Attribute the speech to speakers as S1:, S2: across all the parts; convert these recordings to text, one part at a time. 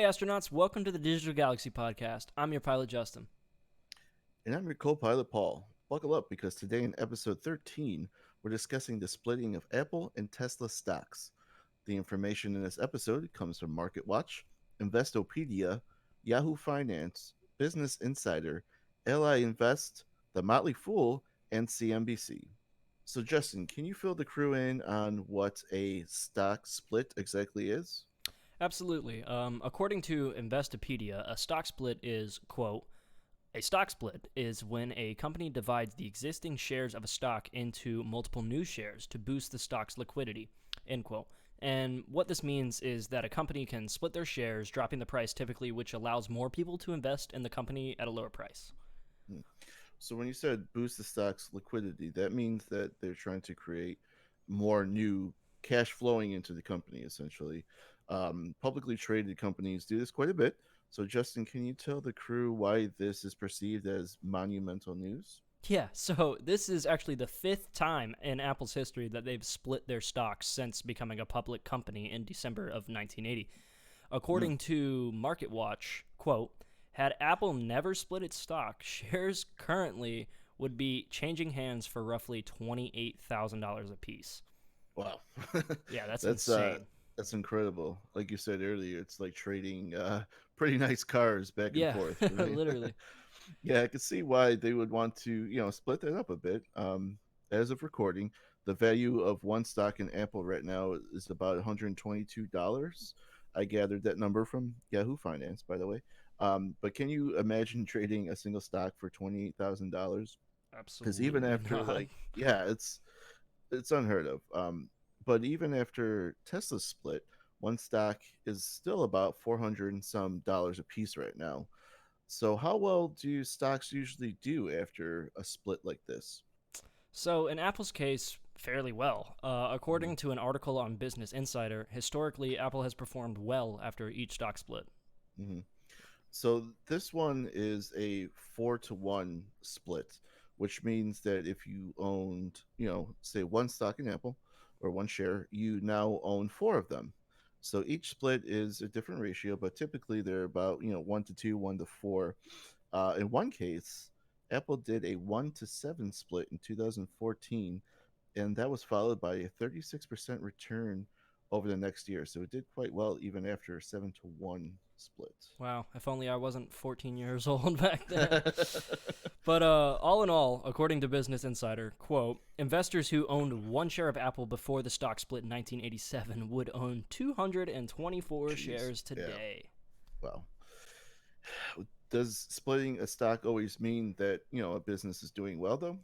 S1: Hey, astronauts, welcome to the Digital Galaxy Podcast. I'm your pilot, Justin.
S2: And I'm your co pilot, Paul. Buckle up because today in episode 13, we're discussing the splitting of Apple and Tesla stocks. The information in this episode comes from MarketWatch, Investopedia, Yahoo Finance, Business Insider, Ally Invest, The Motley Fool, and CNBC. So, Justin, can you fill the crew in on what a stock split exactly is?
S1: Absolutely. According to Investopedia, a stock split is, quote, a stock split is when a company divides the existing shares of a stock into multiple new shares to boost the stock's liquidity, end quote. And what this means is that a company can split their shares, dropping the price typically, which allows more people to invest in the company at a lower price.
S2: Hmm. So when you said boost the stock's liquidity, that means that they're trying to create more new cash flowing into the company, essentially. Publicly traded companies do this quite a bit. So, Justin, can you tell the crew why this is perceived as monumental news?
S1: Yeah, so this is actually the fifth time in Apple's history that they've split their stocks since becoming a public company in December of 1980.
S2: Mm.
S1: According to MarketWatch, quote, had Apple never split its stock, shares currently would be changing hands for roughly $28,000 a piece.
S2: Wow,
S1: Yeah, that's
S2: that's
S1: insane.
S2: that's incredible. Like you said earlier, it's like trading pretty nice cars back and
S1: Yeah,
S2: forth, right?
S1: literally.
S2: Yeah, I could see why they would want to, split that up a bit. As of recording, the value of one stock in Apple right now is about $122. I gathered that number from Yahoo Finance, by the way. But can you imagine trading a single stock for $28,000? Because even
S1: Absolutely
S2: after
S1: not.
S2: like, yeah, it's unheard of. But even after Tesla's split, one stock is still about 400 and some dollars a piece right now. So, how well do stocks usually do after a split like this?
S1: So, in Apple's case, fairly well.
S2: Mm-hmm.
S1: According to an article on Business Insider, historically, Apple has performed well after each stock split.
S2: Mm-hmm. So, this one is a 4-to-1 split, which means that if you owned, say one stock in Apple or one share, you now own four of them. So, each split is a different ratio, but typically they're about, 1-2, 1-4. In one case, Apple did a 1-7 split in 2014, and that was followed by a 36% return over the next year. So it did quite well even after a 7-1 split.
S1: Wow, if only I wasn't 14 years old back then. But all in all, according to Business Insider, quote, investors who owned one share of Apple before the stock split in 1987 would own 224
S2: Jeez.
S1: shares
S2: Yeah.
S1: today.
S2: Wow. Does splitting a stock always mean that, a business is doing well, though?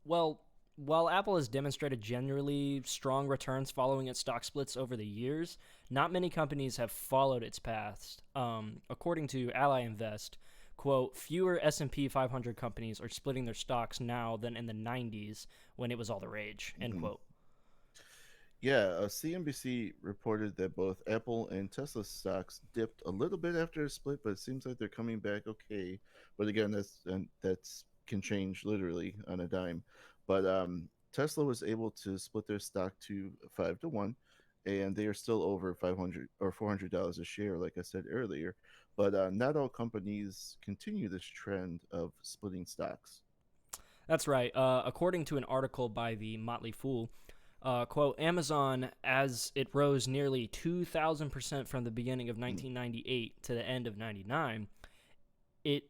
S1: Well, while Apple has demonstrated generally strong returns following its stock splits over the years, not many companies have followed its paths. According to Ally Invest, quote, fewer S&P 500 companies are splitting their stocks now than in the 90s when it was all the rage, end
S2: Mm-hmm.
S1: quote.
S2: Yeah, CNBC reported that both Apple and Tesla stocks dipped a little bit after the split, but it seems like they're coming back okay. But again, that's can change literally on a dime. But Tesla was able to split their stock to 5-1, and they are still over 500 or $400 a share, like I said earlier. But not all companies continue this trend of splitting stocks.
S1: That's right. According to an article by the Motley Fool, quote, Amazon, as it rose nearly 2,000% from the beginning of
S2: Mm.
S1: 1998 to the end of 99, it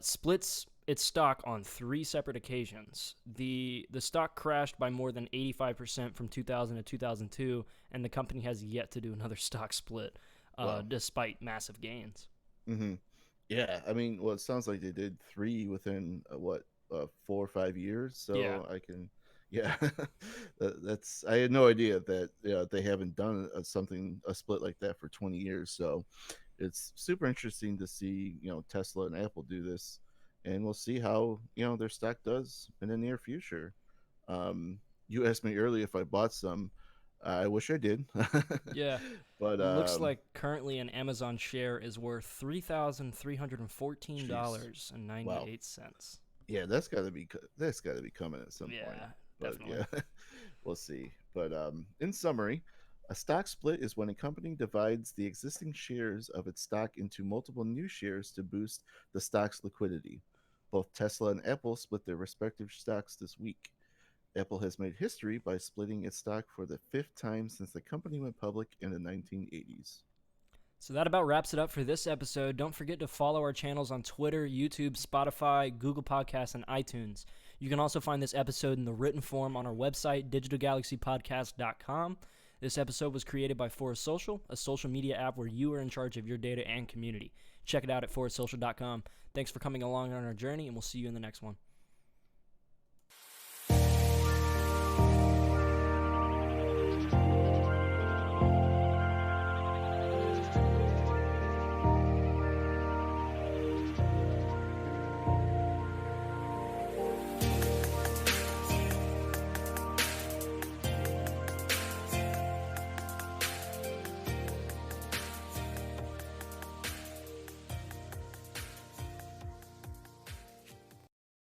S1: splits its stock on three separate occasions. The stock crashed by more than 85% from 2000 to 2002, and the company has yet to do another stock split,
S2: Wow.
S1: despite massive gains.
S2: Hmm. Yeah, I mean, well, it sounds like they did three within 4 or 5 years.
S1: Yeah,
S2: So I can, yeah, that's. I had no idea that they haven't done a split like that for 20 years. So it's super interesting to see Tesla and Apple do this, and we'll see how their stock does in the near future. Um, you asked me earlier if I bought some. I wish I did,
S1: yeah.
S2: but
S1: Looks like currently an Amazon share is worth $3,314
S2: jeez,
S1: and ninety
S2: wow.
S1: eight cents.
S2: Yeah, that's got to be coming at some point.
S1: Yeah,
S2: But
S1: definitely.
S2: yeah, we'll see. But in summary, A stock split is when a company divides the existing shares of its stock into multiple new shares to boost the stock's liquidity. Both Tesla and Apple split their respective stocks this week. Apple has made history by splitting its stock for the fifth time since the company went public in the 1980s.
S1: So that about wraps it up for this episode. Don't forget to follow our channels on Twitter, YouTube, Spotify, Google Podcasts, and iTunes. You can also find this episode in the written form on our website, digitalgalaxypodcast.com. This episode was created by Forest Social, a social media app where you are in charge of your data and community. Check it out at forestsocial.com. Thanks for coming along on our journey, and we'll see you in the next one.